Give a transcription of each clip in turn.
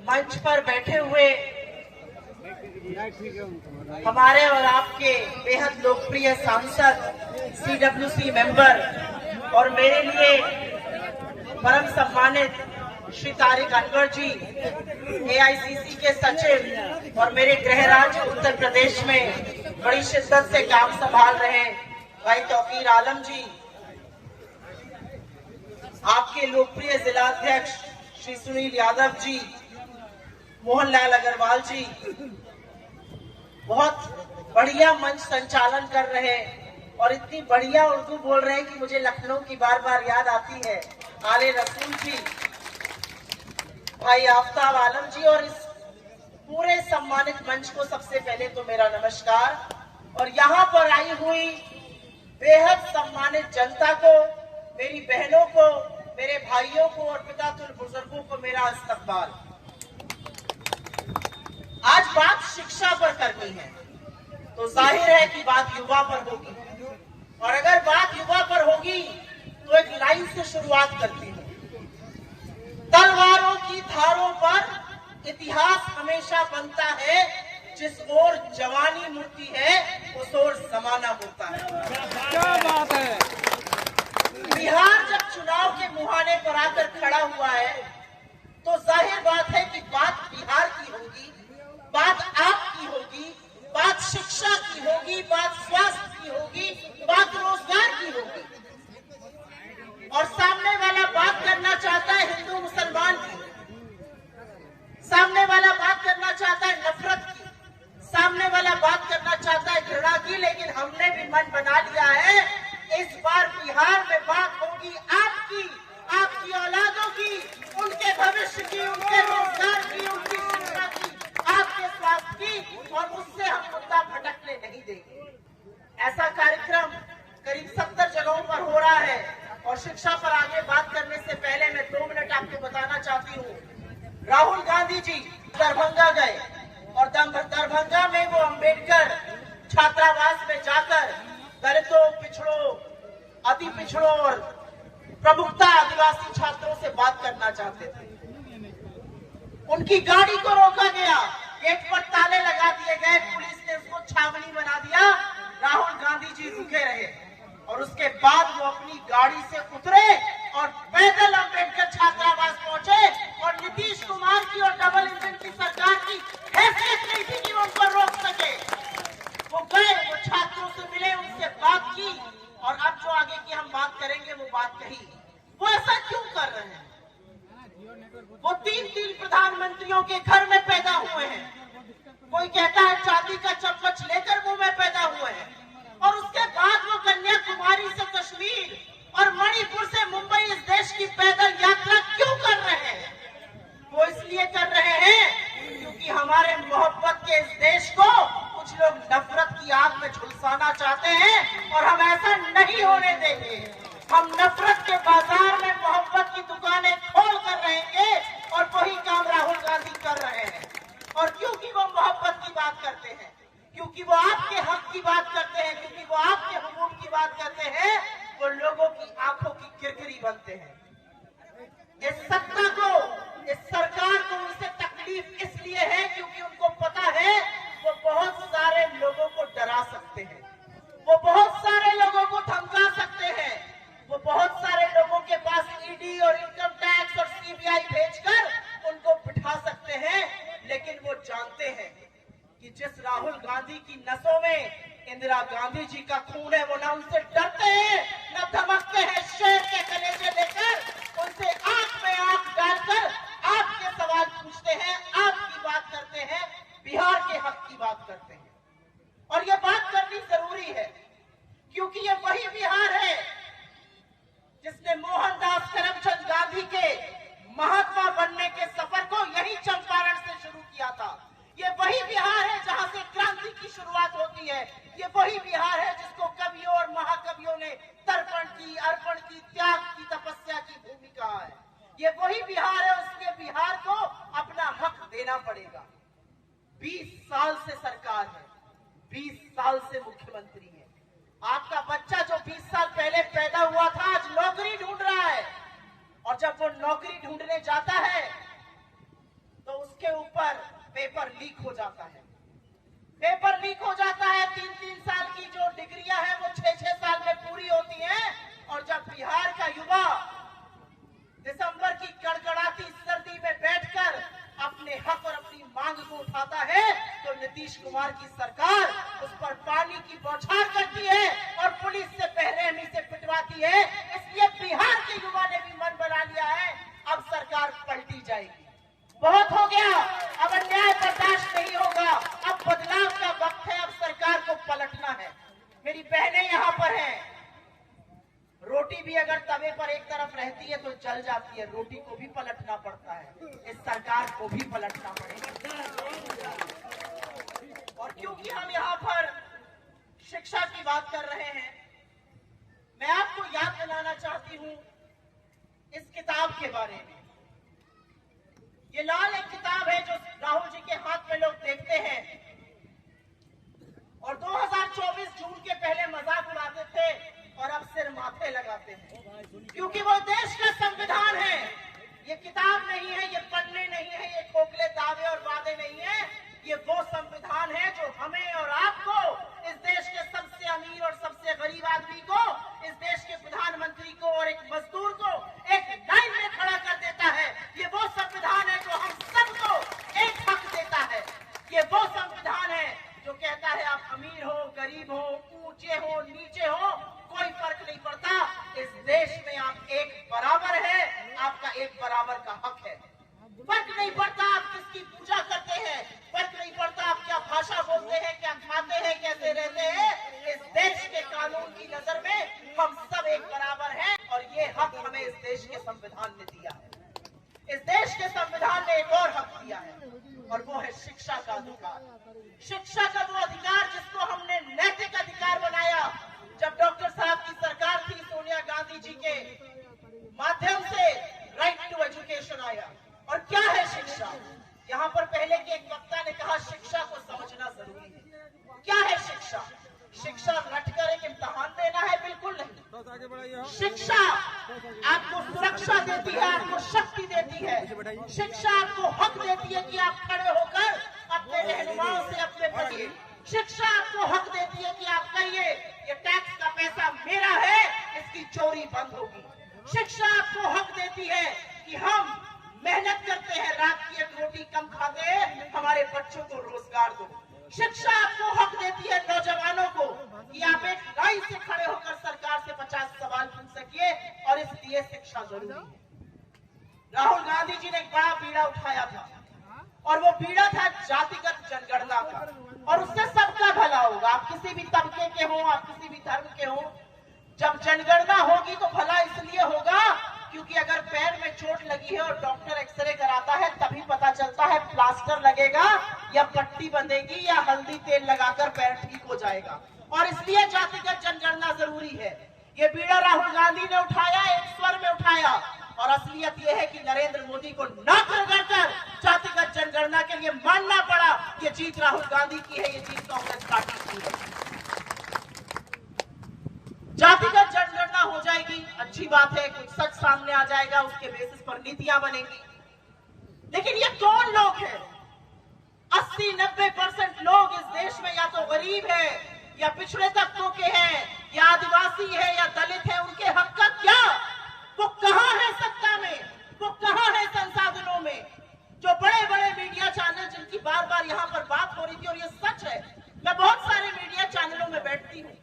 मंच पर बैठे हुए हमारे और आपके बेहद लोकप्रिय सांसद, सीडब्ल्यूसी मेंबर और मेरे लिए परम सम्मानित श्री तारिक अनवर जी, एआईसीसी के सचिव और मेरे गृह राज्य उत्तर प्रदेश में बड़ी शिद्दत से काम संभाल रहे भाई तौकीर आलम जी, आपके लोकप्रिय जिलाध्यक्ष श्री सुनील यादव जी, मोहनलाल अग्रवाल जी, बहुत बढ़िया मंच संचालन कर रहे और इतनी बढ़िया उर्दू बोल रहे हैं कि मुझे लखनऊ की बार बार याद आती है। आले रसूल जी, भाई आफ्ताब आलम जी और इस पूरे सम्मानित मंच को सबसे पहले तो मेरा नमस्कार। और यहाँ पर आई हुई बेहद सम्मानित जनता को, मेरी बहनों को, मेरे भाइयों को और पितातुल बुजुर्गों को मेरा इस्तकबाल। आज बात शिक्षा पर करनी है तो जाहिर है कि बात युवा पर होगी, और अगर बात युवा पर होगी तो एक लाइन से शुरुआत करती हूँ। तलवारों की धारों पर इतिहास हमेशा बनता है, जिस ओर जवानी मुड़ती है उस ओर जमाना मुड़ता है। क्या बात है। बिहार जब चुनाव के मुहाने पर आकर खड़ा हुआ है तो जाहिर बात है कि बात बिहार की होगी, बात आपकी होगी, बात शिक्षा की होगी, बात स्वास्थ्य की होगी, बात रोजगार की होगी। और सामने वाला बात करना चाहता है हिंदू मुसलमान की, सामने वाला बात करना चाहता है नफरत की, सामने वाला बात करना चाहता है घृणा की। लेकिन हमने भी मन बना लिया है, इस बार बिहार में बात होगी आपकी, आपकी औलादों की, उनके भविष्य की, उनके रोजगार की, उनकी शिक्षा की, आपके स्वास्थ्य की, और उससे हम मुद्दा भटकने नहीं देंगे। ऐसा कार्यक्रम करीब 70 जगहों पर हो रहा है। और शिक्षा पर आगे बात करने से पहले मैं 2 मिनट आपको बताना चाहती हूँ। राहुल गांधी जी दरभंगा गए और दरभंगा में वो अंबेडकर छात्रावास में जाकर दलितों, पिछड़ों, अति पिछड़ों और प्रमुखता आदिवासी छात्रों से बात करना चाहते थे। उनकी गाड़ी को रोका गया, गेट पर ताले लगा दिए गए, पुलिस ने उसको छावनी बना दिया। राहुल गांधी जी रुके रहे और उसके बाद वो अपनी गाड़ी से उतरे और पैदल अंबेडकर छात्रावास पहुंचे। और नीतीश कुमार की और डबल इंजन की सरकार की हैसियत नहीं थी कि वो उन पर रोक सके। वो गए, वो छात्रों से मिले, उनसे बात की, और अब जो आगे की हम बात करेंगे वो बात कही। वो ऐसा क्यों कर रहे हैं? वो 3 प्रधानमंत्रियों के घर में पैदा हुए हैं। कोई कहता है चांदी का चम्मच लेकर मुंह में पैदा हुए हैं, और उसके बाद वो कन्याकुमारी से कश्मीर और मणिपुर से मुंबई इस देश की पैदल यात्रा क्यों कर रहे हैं? वो इसलिए कर रहे हैं क्योंकि हमारे मोहब्बत के इस देश को कुछ लोग नफरत की आग में झुलसाना चाहते हैं, और हम ऐसा नहीं होने देंगे। हम नफरत के बाजार में मोहब्बत की दुकानें खोल कर रहेंगे, और वही काम राहुल गांधी कर रहे हैं। और क्योंकि वो मोहब्बत की बात करते हैं, क्योंकि वो आपके हक की बात करते हैं, क्योंकि वो आपके हुकूक की बात करते हैं, वो लोगों की आंखों की किरकिरी बनते हैं। इस सत्ता को, इस सरकार को उनसे तकलीफ इसलिए है क्योंकि उनको पता है वो बहुत सारे लोगों को डरा सकते हैं, वो बहुत सारे लोगों को धमका सकते हैं, वो बहुत सारे लोगों के पास ईडी और इनकम टैक्स और सीबीआई भेजकर उनको बिठा सकते हैं। लेकिन वो जानते हैं कि जिस राहुल गांधी की नसों में इंदिरा गांधी जी का खून है, वो ना उनसे डरते हैं, ना धमकते हैं। शेर के कलेजे लेकर उनसे आंख में आंख डालकर आपके सवाल पूछते हैं, आपकी बात करते हैं, बिहार के हक की बात करते हैं। और ये बात करनी जरूरी है क्योंकि ये वही बिहार है जिसने मोहनदास करमचंद गांधी के महात्मा बनने के सफर को यही चंपारण से शुरू किया था। ये वही बिहार है जहां से क्रांति की शुरुआत होती है। ये वही बिहार है जिसको कवियों और महाकवियों ने तर्पण की, अर्पण की, त्याग की, तपस्या की भूमि कहा है। ये वही बिहार है, उसके बिहार को अपना हक देना पड़ेगा। 20 साल से सरकार है, 20 साल से मुख्यमंत्री है। आपका बच्चा जो 20 साल पहले पैदा हुआ था आज नौकरी ढूंढ रहा है, और जब वो नौकरी ढूंढने जाता है तो उस उसके ऊपर पेपर लीक हो जाता है। पेपर लीक हो जाता है, 3-3 साल की जो डिग्रियां हैं वो 6-6 साल में पूरी होती हैं। और जब बिहार का युवा दिसंबर की कड़कड़ाती सर्दी में बैठकर अपने हक और अपनी मांग को उठाता है तो नीतीश कुमार की सरकार उस पर पानी की बौछार करती है और पुलिस से बेरहमी से पिटवाती है। इसलिए बिहार के युवा ने भी मन बना लिया है, अब सरकार पलटी जाएगी। बहुत हो गया, अब अन्याय बर्दाश्त नहीं होगा, अब बदलाव का वक्त है, अब सरकार को पलटना है। मेरी बहनें यहाँ पर हैं, रोटी भी अगर तवे पर एक तरफ रहती है तो जल जाती है, रोटी को भी पलटना पड़ता है, इस सरकार को भी पलटना पड़ेगा। और क्योंकि हम यहाँ पर शिक्षा की बात कर रहे हैं, मैं आपको याद दिलाना चाहती हूँ इस किताब के बारे में। ये लाल एक किताब है जो राहुल जी के हाथ में लोग देखते हैं और 2024 जून के पहले मजाक उड़ाते थे और अब सिर माथे लगाते हैं, क्योंकि वो देश का संविधान है। ये किताब नहीं है, ये पन्ने नहीं है, ये खोखले दावे और वादे नहीं है, ये वो संविधान है जो हमें और आपको, इस देश के सबसे अमीर और सबसे गरीब आदमी को, इस देश के प्रधानमंत्री को और एक मजदूर को एक लाइन में खड़ा कर देता है। ये वो संविधान है जो हम सबको एक हक देता है। ये वो संविधान है जो कहता है आप अमीर हो, गरीब हो, ऊंचे हो, नीचे हो, कोई फर्क नहीं पड़ता, इस देश में आप एक बराबर है, आपका एक बराबर का हक है। फर्क नहीं पड़ता आप किसकी पूजा करते हैं, फर्क नहीं पड़ता आप क्या भाषा बोलते हैं, क्या खाते हैं, कैसे रहते हैं, इस देश के कानून की नजर में हम सब एक बराबर हैं और ये हक हमें इस देश के संविधान ने दिया है। इस देश के संविधान ने एक और हक दिया है और वो है शिक्षा का अधिकार। शिक्षा का वो अधिकार जिसको हमने नैतिक अधिकार बनाया जब डॉक्टर साहब की सरकार थी, सोनिया गांधी जी के माध्यम से राइट टू एजुकेशन आया। और क्या है शिक्षा? यहाँ पर पहले के एक वक्ता ने कहा शिक्षा को समझना जरूरी है। क्या है शिक्षा? शिक्षा रटकर एक इम्तिहान देना है? बिल्कुल नहीं। शिक्षा आपको सुरक्षा देती है, आपको शक्ति देती है। शिक्षा आपको हक देती है कि आप खड़े होकर अपने रहनुमाओं से अपने पढ़िए। शिक्षा आपको हक देती है कि आप कहिए ये टैक्स का पैसा मेरा है, इसकी चोरी बंद होगी। शिक्षा आपको हक देती है कि हम मेहनत करते हैं, रात की एक रोटी कम खाते हैं, हमारे बच्चों को रोजगार दो। शिक्षा आपको हक देती है नौजवानों को कि आप एक लाइन से खड़े होकर सरकार से 50 सवाल पूछ सकिए और इसलिए शिक्षा जरूरी है। राहुल गांधी जी ने एक बड़ा बीड़ा उठाया था और वो बीड़ा था जातिगत जनगणना का, और उससे सबका भला होगा। आप किसी भी तबके के हो, आप किसी भी धर्म के हो, जब जनगणना होगी तो भला इसलिए होगा क्योंकि अगर पैर में चोट लगी है और डॉक्टर एक्सरे कराता है तभी पता चलता है प्लास्टर लगेगा या पट्टी बंधेगी या हल्दी तेल लगाकर पैर ठीक हो जाएगा, और इसलिए जातिगत जनगणना जरूरी है। ये बीड़ा राहुल गांधी ने उठाया, एक स्वर में उठाया, और असलियत यह है कि नरेंद्र मोदी को नाक रगड़कर जातिगत जनगणना के लिए मानना पड़ा। ये जीत राहुल गांधी की है, ये जीत कांग्रेस पार्टी की है। जातिगत जनगणना हो जाएगी, अच्छी बात है, कुछ सच सामने आ जाएगा, उसके बेसिस पर नीतियां बनेंगी। लेकिन ये कौन लोग हैं? 80-90% लोग इस देश में या तो गरीब है या पिछड़े तबकों के हैं या आदिवासी है या दलित है। उनके हक का क्या? वो कहां है सत्ता में, वो कहां है संसाधनों में? जो बड़े बड़े मीडिया चैनल जिनकी बार बार यहाँ पर बात हो रही थी, और ये सच है, मैं बहुत सारे मीडिया चैनलों में बैठती हूँ,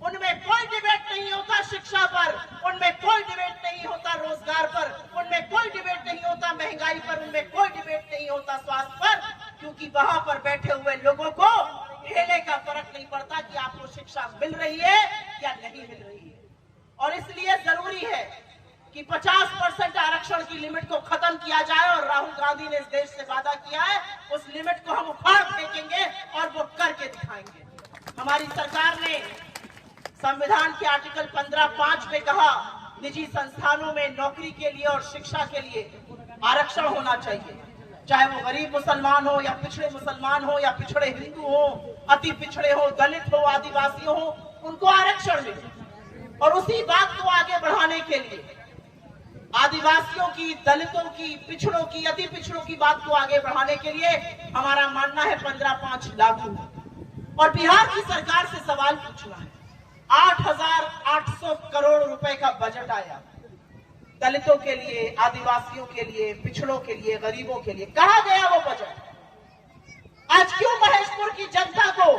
उनमें कोई डिबेट नहीं होता शिक्षा पर, उनमें कोई डिबेट नहीं होता रोजगार पर, उनमें कोई डिबेट नहीं होता महंगाई पर, उनमें कोई डिबेट नहीं होता स्वास्थ्य पर, क्योंकि वहां पर बैठे हुए लोगों को ढेले का फर्क नहीं पड़ता कि आपको शिक्षा मिल रही है या नहीं मिल रही है। और इसलिए जरूरी है कि 50% आरक्षण की लिमिट को खत्म किया जाए, और राहुल गांधी ने इस देश से वादा किया है उस लिमिट को हम उखाड़ फेंकेंगे और वो करके दिखाएंगे। हमारी सरकार ने संविधान के आर्टिकल 15(5) में कहा निजी संस्थानों में नौकरी के लिए और शिक्षा के लिए आरक्षण होना चाहिए, चाहे वो गरीब मुसलमान हो या पिछड़े मुसलमान हो या पिछड़े हिंदू हो, अति पिछड़े हो, दलित हो, आदिवासी हो, उनको आरक्षण मिले। और उसी बात को आगे बढ़ाने के लिए आदिवासियों की, दलितों की, पिछड़ों की, अति पिछड़ों की बात को आगे बढ़ाने के लिए हमारा मानना है 15/5 लागू। और बिहार की सरकार से सवाल पूछना है, 8,800 करोड़ रुपए का बजट आया दलितों के लिए, आदिवासियों के लिए, पिछड़ों के लिए, गरीबों के लिए। कहां गया वो बजट? आज क्यों महेशपुर की जनता को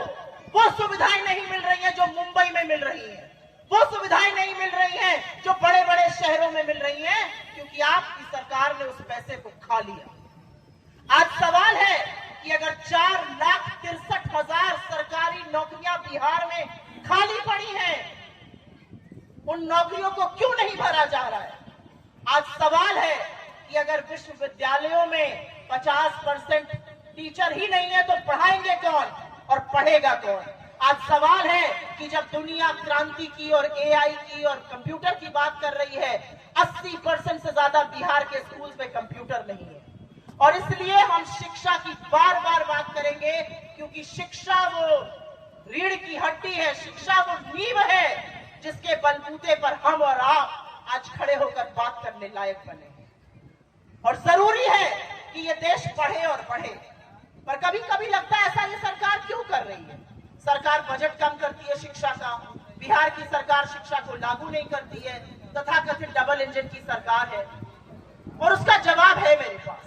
वो सुविधाएं नहीं मिल रही हैं जो मुंबई में मिल रही हैं, वो सुविधाएं नहीं मिल रही हैं जो बड़े बड़े शहरों में मिल रही हैं? क्योंकि आपकी सरकार ने उस पैसे को खा लिया। आज सवाल है कि अगर 4,63,000 सरकारी नौकरियां बिहार में खाली पड़ी हैं, उन नौकरियों को क्यों नहीं भरा जा रहा है? आज सवाल है कि अगर विश्वविद्यालयों में 50% टीचर ही नहीं है तो पढ़ाएंगे कौन और पढ़ेगा कौन? आज सवाल है कि जब दुनिया क्रांति की और एआई की और कंप्यूटर की बात कर रही है, 80% से ज्यादा बिहार के स्कूल में कंप्यूटर नहीं है। और इसलिए हम शिक्षा की बार बार बात करेंगे, क्योंकि शिक्षा वो रीढ़ की हड्डी है, शिक्षा वो नींव है जिसके बलबूते पर हम और आप आज खड़े होकर बात करने लायक बने हैं। और जरूरी है कि ये देश पढ़े और बढ़े। पर कभी कभी लगता है ऐसा ये सरकार क्यों कर रही है? सरकार बजट कम करती है शिक्षा का, बिहार की सरकार शिक्षा को लागू नहीं करती है, तथाकथित डबल इंजन की सरकार है। और उसका जवाब है मेरे पास,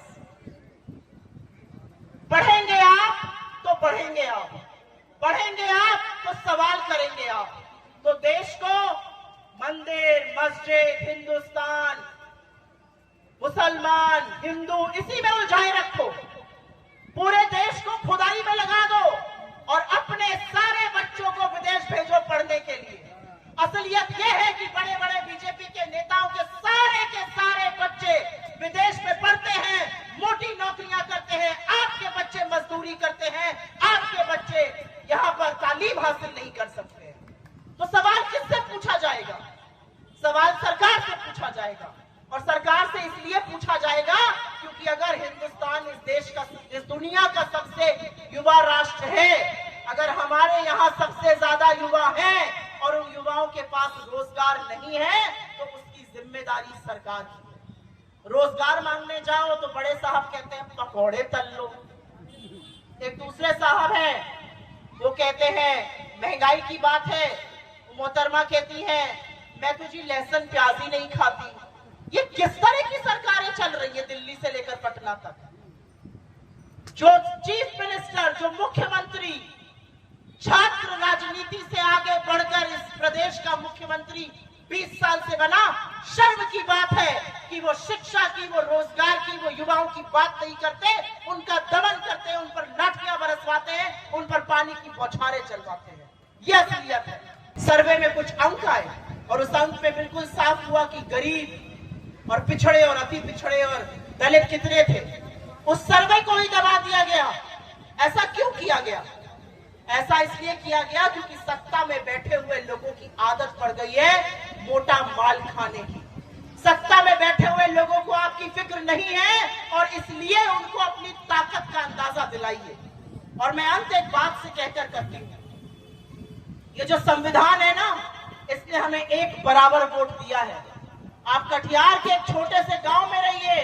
पढ़ेंगे आप तो बढ़ेंगे आप, पढ़ेंगे आप तो सवाल करेंगे आप, तो देश को मंदिर, मस्जिद, हिंदुस्तान, मुसलमान, हिंदू इसी में उलझाए रखो, पूरे देश को खुदाई में लगा दो और अपने सारे बच्चों को विदेश भेजो पढ़ने के लिए। असलियत यह है कि बड़े बड़े बीजेपी के नेताओं के सारे बच्चे विदेश में पढ़ते हैं, मोटी नौकरियां करते हैं, आपके बच्चे मजदूरी करते हैं, आपके बच्चे यहां पर तालीम हासिल नहीं कर सकते हैं। तो सवाल किससे पूछा जाएगा? सवाल सरकार से पूछा जाएगा। और सरकार से इसलिए पूछा जाएगा क्योंकि अगर हिंदुस्तान इस देश का, इस दुनिया का सबसे युवा राष्ट्र है, अगर हमारे यहाँ सबसे ज्यादा युवा हैं और उन युवाओं के पास रोजगार नहीं है, तो उसकी जिम्मेदारी सरकार की है। रोजगार मांगने जाओ तो बड़े साहब कहते हैं पकौड़े तल लो, एक दूसरे साहब हैं वो कहते हैं महंगाई की बात है, मोहतरमा कहती है मैं तुझी लहसुन प्याज ही नहीं खाती। ये किस तरह की सरकारें चल रही है दिल्ली से लेकर पटना तक? जो चीफ मिनिस्टर, जो मुख्यमंत्री छात्र राजनीति से आगे बढ़कर इस प्रदेश का मुख्यमंत्री 20 साल से बना, शर्म की बात है कि वो शिक्षा की, वो रोजगार की, वो युवाओं की बात नहीं करते, उनका दमन करते हैं, उन पर लाठियां बरसवाते हैं, उन पर पानी की बौछारें चलवाते हैं। यह असलियत है। सर्वे में कुछ अंक आए और उस अंक में बिल्कुल साफ हुआ कि गरीब और पिछड़े और अति पिछड़े और दलित कितने थे। उस सर्वे को ही दबा दिया गया। ऐसा क्यों किया गया? ऐसा इसलिए किया गया क्योंकि सत्ता में बैठे हुए लोगों की आदत पड़ गई है मोटा माल खाने की। सत्ता में बैठे हुए लोगों को आपकी फिक्र नहीं है और इसलिए उनको अपनी ताकत का अंदाजा दिलाइए। और मैं अंत एक बात से कहकर करती हूं, ये जो संविधान है ना, इसने हमें एक बराबर वोट दिया है। आप कटिहार के एक छोटे से गांव में रहिए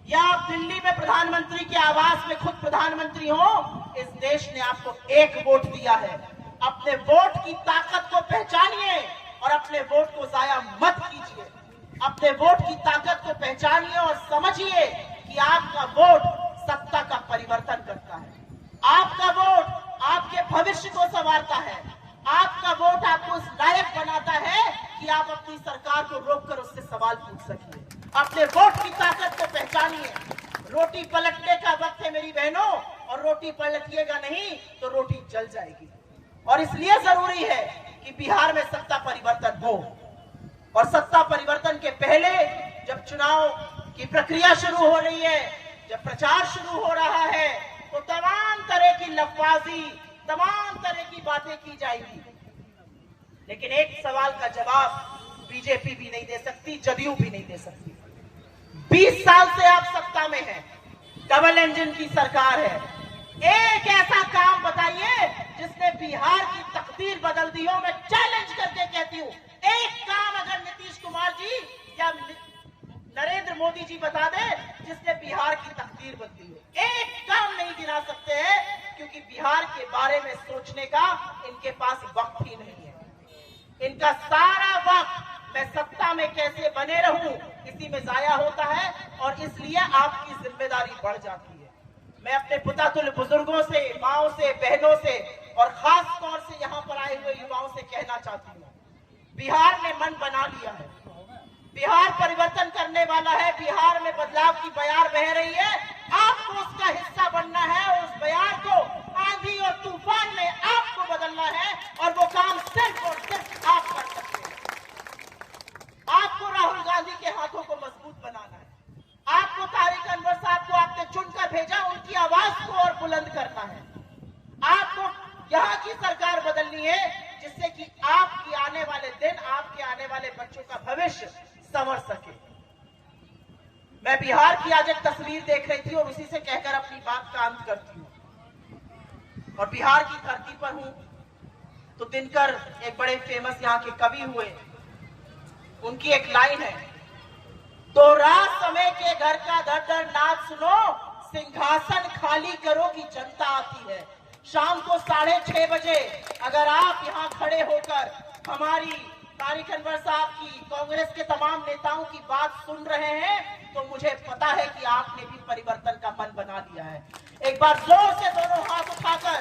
या आप दिल्ली में प्रधानमंत्री के आवास में खुद प्रधानमंत्री हो, इस देश ने आपको एक वोट दिया है। अपने वोट की ताकत को पहचानिए और अपने वोट को जाया मत कीजिए। अपने वोट की ताकत को पहचानिए और समझिए कि आपका वोट सत्ता का परिवर्तन करता है। आपका वोट आपके भविष्य को संवारता है। आपका वोट आपको उस लायक बनाता है कि आप अपनी सरकार को रोककर उससे सवाल पूछ सकिए। अपने वोट की ताकत को पहचानिए। रोटी पलटने का वक्त है मेरी बहनों, और रोटी पलटिएगा नहीं तो रोटी जल जाएगी। और इसलिए जरूरी है कि बिहार में सत्ता परिवर्तन हो। और सत्ता परिवर्तन के पहले जब चुनाव की प्रक्रिया शुरू हो रही है, जब प्रचार शुरू हो रहा है, तो तमाम तरह की लफाजी, तमाम तरह की बातें की जाएगी, लेकिन एक सवाल का जवाब बीजेपी भी नहीं दे सकती, जदयू भी नहीं दे सकती। 20 साल से आप सत्ता में हैं, डबल इंजन की सरकार है। एक ऐसा काम बताइए जिसने बिहार की तकदीर बदल दी हो। मैं चैलेंज करके कहती हूं, एक काम अगर नीतीश कुमार जी या नरेंद्र मोदी जी बता दे जिसने बिहार की तकदीर बदली हो। एक काम नहीं गिना सकते हैं, क्योंकि बिहार के बारे में सोचने का इनके पास वक्त ही नहीं है। इनका सारा वक्त मैं सत्ता में कैसे बने रहूं इसी में जाया होता है, और इसलिए आपकी जिम्मेदारी बढ़ जाती है। मैं अपने पुतातुल्य बुजुर्गों से, माओं से, बहनों से और खास तौर से यहाँ पर आए हुए युवाओं से कहना चाहती हूँ, बिहार ने मन बना लिया है। बिहार परिवर्तन करने वाला है। बिहार में बदलाव की बयार बह रही है। आपको उसका हिस्सा बनना है। उस बयार को आंधी और तूफान में आपको बदलना है, और वो काम सिर्फ और सिर्फ आप कर सकते हैं। आपको राहुल गांधी के हाथों को मजबूत बनाना है। आपको तारिक अनवर साहब को आपने चुनकर भेजा, उनकी आवाज को और बुलंद करना है। आपको यहाँ की सरकार बदलनी है, जिससे कि आपकी आने वाले दिन, आपके आने वाले बच्चों का भविष्य संवर सके। मैं बिहार की आज एक तस्वीर देख रही थी और उसी से कहकर अपनी बात का अंत करती हूं। और बिहार की धरती पर हूं तो दिनकर एक बड़े फेमस यहाँ के कवि हुए, उनकी एक लाइन है, तो रात समय के घर का धड़ धड़ नाद सुनो, सिंहासन खाली करो कि जनता आती है। शाम को 6:30 बजे अगर आप यहाँ खड़े होकर हमारी तारिक अनवर साहब की, कांग्रेस के तमाम नेताओं की बात सुन रहे हैं, तो मुझे पता है कि आपने भी परिवर्तन का मन बना लिया है। एक बार जोर से दोनों हाथ उठाकर